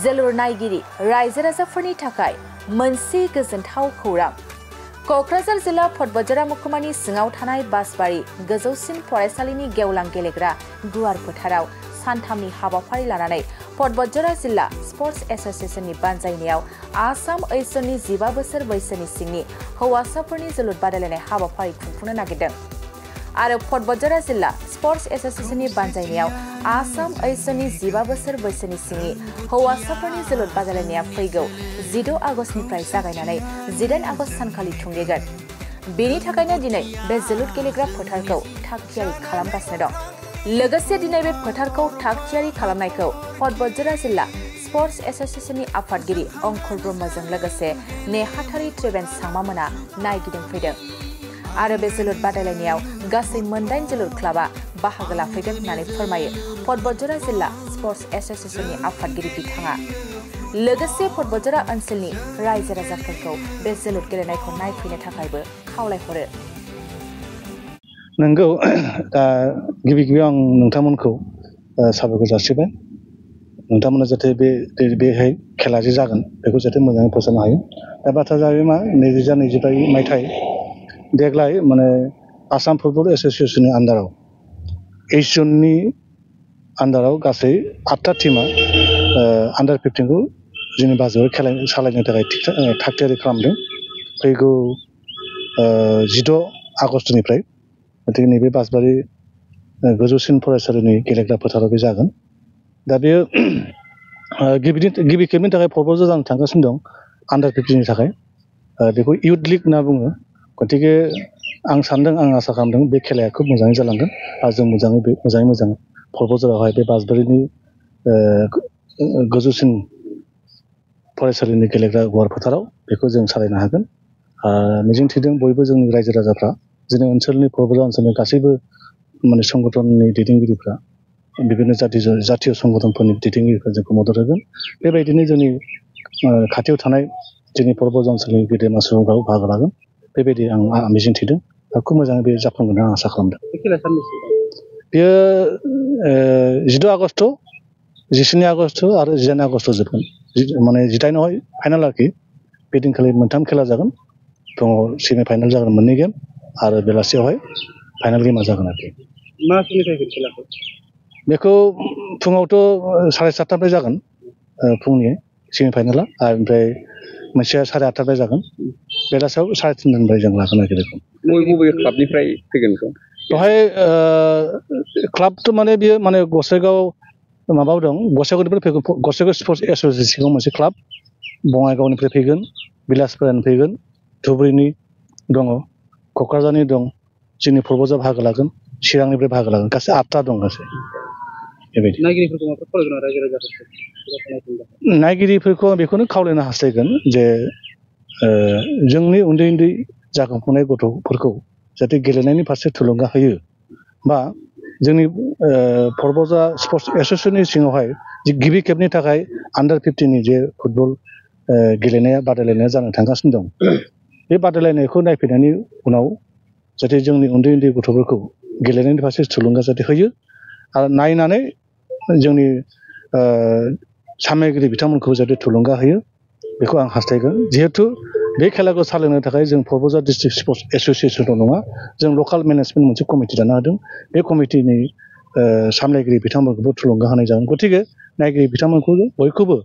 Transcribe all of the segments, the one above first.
जोलुर नायगिरि रायजो राजाफोरनि थाखाय मोनसे गोजोनथाव खौरां। क'क्राझार जिल्ला फटबजारा महकुमानि सिङाव थानाय बासबारि गोजौसिन फरायसालिनि गेवलां गेलेग्रा गुवार फोथाराव सानथामनि हाबाफारि लानानै फटबजारा जिल्ला स्पर्ट्स एस'सिएशननि बानजायनायाव आसाम ओनसोलनि 15 बोसोर बैसोनि सिंनि हौवासाफोरनि जोलुर बादायलायनाय हाबाफारि खुंफुंनो नागिरदों। आरो फटबजारा जिल्ला स्पर्ट्स एस'सिएशननि बानजायनायाव आसाम ओनसोलनि 15 बोसोर बैसोनि सिंनि हौवासाफोरनि जोलुर बादायलायनाया फैगौ 16 आगस्तनिफ्राय जागायनानै 18 आगस्त सानखालि थुंगेगोन। बेनि थाखायनो दिनै बे जोलुर गेलेग्रा फोथारखौ थाग-थियारि खालामगासिनो दं। लोगोसे दिनै बे फोथारखौ थाग-थियारि खालामनायखौ फटबजारा जिल्ला स्पर्ट्स एस'सिएशननि आफादगिरि अंकुर ब्रह्मजों लोगोसे नेहाथारि त्रिवेन सांमामोना नायगिदिंफैदों। आरो बे जोलुर बादायलायनायाव गासै 8 जोलुर क्लाबा बाहागो लाफैगोन होननानै फोरमायो फटबजारा जिल्ला स्पर्ट्स एस'सिएशननि आफादगिरि बिथाङा। लोगोसे फटबजारा ओनसोलनि रायजो राजाफोरखौ बे जोलुर गेलेनायखौ नायफैनो थाखायबो खावलायहरो। नंगौ, दा गिबि आं नोंथांमोनखौ साबायखर जासिबाय। नोंथांमोना जाहाथे बेहाय खेला जे जागोन बेखौ जाहाथे मोजाङै फोसावनो हायो। दा बाथ्रा जाहैबाय मा 2022 मायथाइ देग्लाय माने आसाम फुटबल एस'सिएशननि आन्दाराव 8 जननि आन्दाराव गासै 8टा टीमा आन्दार 15खौ जोंनि बाजाराव खेला सालायनो थाखाय थाग-थियारि खालामदों। फैगौ 16 आगस्तनिफ्राय गथिखे नैबे बासबारि गोजौसिन फरायसालिनि गेलेग्रा फोथाराव बे जागोन। दा बेयो गिबि खेबनि थाखाय फटबल जानो थांगासिनो दं आन्दार 15नि थाखाय। बेखौ इउथ लिग होनना बुङो। गथिखे आं सानदों, आं आसा खालामदों बे खेलाया खोब मोजाङै जालांगोन आरो जों मोजाङै मोजां फटबजारावहाय बे बासबारिनि गोजौसिन फरायसालिनि गेलेग्रा गुवार फोथाराव बेखौ जों सालायनो हागोन। मिजिं थिदों बयबो जोंनि रायजो राजाफ्रा, जोंनि ओनसोलनि फटबजारा ओनसोलनि गासैबो माने संगठननि दैदेनगिरिफ्रा, बिभिन्न जातीय संगठनफोरनि दैदेनगिरिफ्रा जोंखौ मदद होगोन। बेबायदिनो जोंनि खाथियाव थानाय जोंनि फटबजारा ओनसोलनि गेदेमा सुबुंफ्राबो बाहागो लागोन। बेबायदि आं मिजिं थिदों। खोब मोजाङै बे जाफुंगोन आं आसा खालामदों। बेयो 16 आगस्त, 17 आगस्त आरो 18 आगस्त जोबगोन। माने 18आवहाय फाइनाल आरोखि। बे दिनखालि 3 खेला जागोन। फुङाव सेमि फाइनाल जागोन 2 गेम आरो बेलासियावहाय फाइनाल गेमा जागोन आरोखि। मा समनिफ्राय खेलाखौ? बेखौ फुङावथ' 7:30 जागोन फुंनि सेमि फाइनाला, आरो ओमफ्राय मोनसेया 8:30 जागोन। बेलासियाव 3:30 जों लागोन आरोखि बेखौ। बबे क्लाबनिफ्राय फैगोन बेखौ? बेवहाय क्लाबथ' माने बेयो माने गसाइगाव माबायाव दं, गसाइगावनिफ्राय फैगोन। गसाइगाव स्पर्ट्स एस'सिएशनाव मोनसे क्लाब, बङाइगावनिफ्राय फैगोन, बिलासपारानि फैगोन, धुबुरीनि दङ, क'क्राझारनि दं, जोंनि फटबजारा बाहागो लागोन, चिरांनिफ्राय बाहागो लागोन। गासै 8टा दं गासै। बेबायदि नायगिरिफोरखौ आं बेखौनो खावलायनो हास्थायगोन जे जोंनि उन्दै जाखांफुनाय गथ'फोरखौ जाहाथे गेलेनायनि फारसे थुलुंगा होयो, बा जोंनि फटबजारा स्पर्ट्स एस'सिएशननि सिङावहाय गिबि खेबनि थाखाय आन्दार 15नि जे फुटबल गेलेनाया बादायलायनाया जानो थांगासिनो दं। बे बादायलायनायखौ नायफैनायनि उनाव जाहाथे जोंनि उन्दै गथ'फोरखौ गेलेनायनि फारसे थुलुंगा जाहाथे होयो, आरो नायनानै जोंनि सामलायगिरि बिथांमोनखौ जाहाथे थुलुंगा होयो, बेखौ आं हास्थायगोन। जिहेथु बे खेलाखौ सालायनो थाखाय जों फटबजार डिस्ट्रिक्ट स्पर्ट्स एस'सिएशनल' नङा, जों लकेल मेनेजमेन्ट मोनसे कमिटि दानो होदों। बे कमिटिनि सामलायगिरि बिथांमोनखौबो थुलुंगा होनाय जागोन। गथिखे नायगिरि बिथांमोनखौ बयखौबो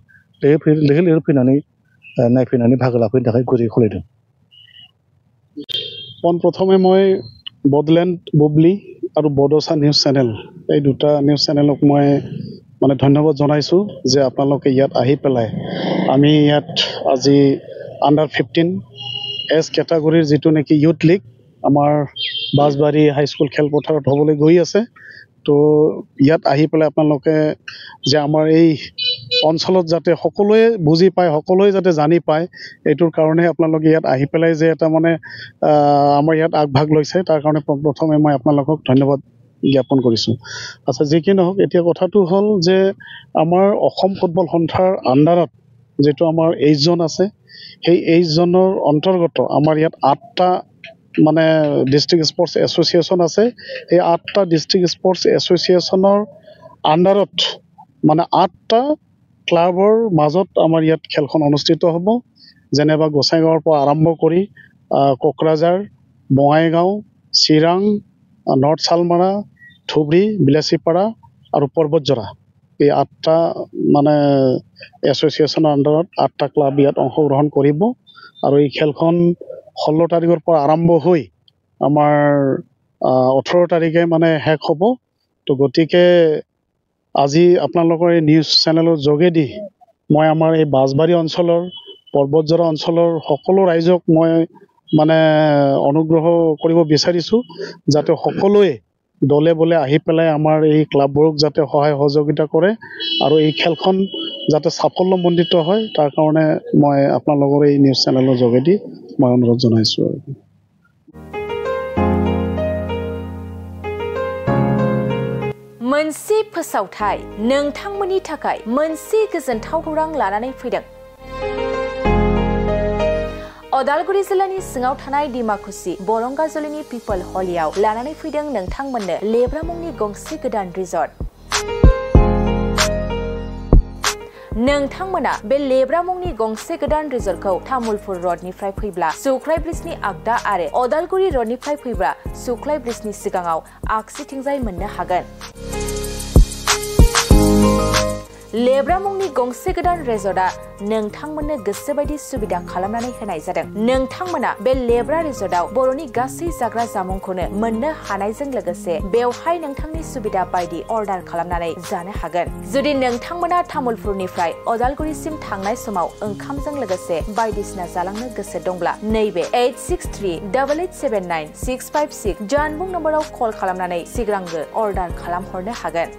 लैहोर फैनानै नायफैनानै बाहागो लाफैनो थाखाय गुरै खावलायदों। প্ৰথমে মই বডলেণ্ড বুবলি আৰু বডোচা নিউজ চেনেল, এই 2টা নিউজ চেনেলক মই মানে ধন্যবাদ জনাইছোঁ যে আপোনালোকে ইয়াত আহি পেলাই আমি ইয়াত আজি আণ্ডাৰ 15 এজ কেটাগৰীৰ যিটো নেকি ইউথ লীগ আমাৰ বাছবাৰী হাইস্কুল খেলপথাৰত হ'বলৈ গৈ আছে। তো ইয়াত আহি পেলাই আপোনালোকে যে আমাৰ এই অঞ্চলত যাতে সকলোৱে বুজি পায়, সকলোৱে যাতে জানি পায়, এইটোৰ কাৰণে আপোনালোকে ইয়াত আহি পেলাই যে এটা মানে আমাৰ ইয়াত আগভাগ লৈছে, তাৰ কাৰণে প্ৰথমে মই আপোনালোকক ধন্যবাদ জ্ঞাপন কৰিছোঁ। আচ্ছা, যি কি নহওক, এতিয়া কথাটো হ'ল যে আমাৰ অসম ফুটবল সন্থাৰ আণ্ডাৰত যিটো আমাৰ 8 জন আছে, সেই 8 জনৰ অন্তৰ্গত আমাৰ ইয়াত 8টা মানে ডিষ্ট্ৰিক্ট স্পৰ্টছ এছ'চিয়েশ্যন আছে। এই 8টা ডিষ্ট্ৰিক্ট স্পৰ্টছ এছ'চিয়েশ্যনৰ আণ্ডাৰত মানে 8টা ক্লাবৰ মাজত আমাৰ ইয়াত খেলখন অনুষ্ঠিত হ'ব যেনেবা গোসাইগাঁৱৰ পৰা আৰম্ভ কৰি কোকৰাঝাৰ বঙাইগাঁও চিৰাং নৰ্থ শালমাৰা ধুবুৰী বিলাসীপাৰা আৰু পৰ্বতজৰা এই 8টা মানে এছ'চিয়েশ্যনৰ আণ্ডাৰত 8টা ক্লাব ইয়াত অংশগ্ৰহণ কৰিব আৰু এই খেলখন 16 তাৰিখৰ পৰা আৰম্ভ হৈ আমাৰ 18 তাৰিখে মানে শেষ হ'ব তো গতিকে আজি আপোনালোকৰ এই নিউজ চেনেলৰ যোগেদি মই আমাৰ এই বাঁশবাৰী অঞ্চলৰ পৰ্বতজৰা অঞ্চলৰ সকলো ৰাইজক মই মানে অনুগ্ৰহ কৰিব বিচাৰিছোঁ যাতে সকলোৱে দলে বলে আহি পেলাই আমাৰ এই ক্লাববোৰক যাতে সহায় সহযোগিতা কৰে আৰু এই খেলখন যাতে সাফল্যমণ্ডিত হয় তাৰ কাৰণে মই আপোনালোকৰ এই নিউজ চেনেলৰ যোগেদি মই অনুৰোধ জনাইছোঁ मोनसे फोसावथाय नोंथांमोननि थाखाय मोनसे गोजोनथाव खौरां लानानै फैदों अदालगुरि जिल्लानि सिङाव थानाय डिमाकुसि बरंगाजुलिनि पिपल हलियाव लानानै फैदों नोंथांमोननो लेब्रा मुंनि गंसे गोदान रिजर्ट नोंथांमोना बे लेब्रा मुंनि गंसे गोदान रिजर्टखौ तामुलपुर रडनिफ्राय फैब्ला सुख्लाय ब्रिजनि आगदा आरो अदालगुरि रडनिफ्राय फैब्ला सुख्लाय ब्रिजनि सिगाङाव आगसिथिंजाय मोननो हागोन लेब्रा मुंनि गंसे गोदान रिजर्टआ नोंथांमोननो गोसोबायदि सुबिदा खालामनानै होनाय जादों नोंथांमोना बे लेब्रा रिजर्टआव बर'नि गासै जाग्रा जामुंखौनो मोननो हानायजों लोगोसे बेवहाय नोंथांनि सुबिदा बायदि अर्डार खालामनानै जानो हागोन जुदि नोंथांमोना तामुलपुरनिफ्राय अदालगुरिसिम थांनाय समाव ओंखामजों लोगोसे बायदिसिना जालांनो गोसो दंब्ला नैबे 8638879656 जानबुं नम्बराव कल खालामनानै सिगांग्रो अर्डार खालामहरनो हागोन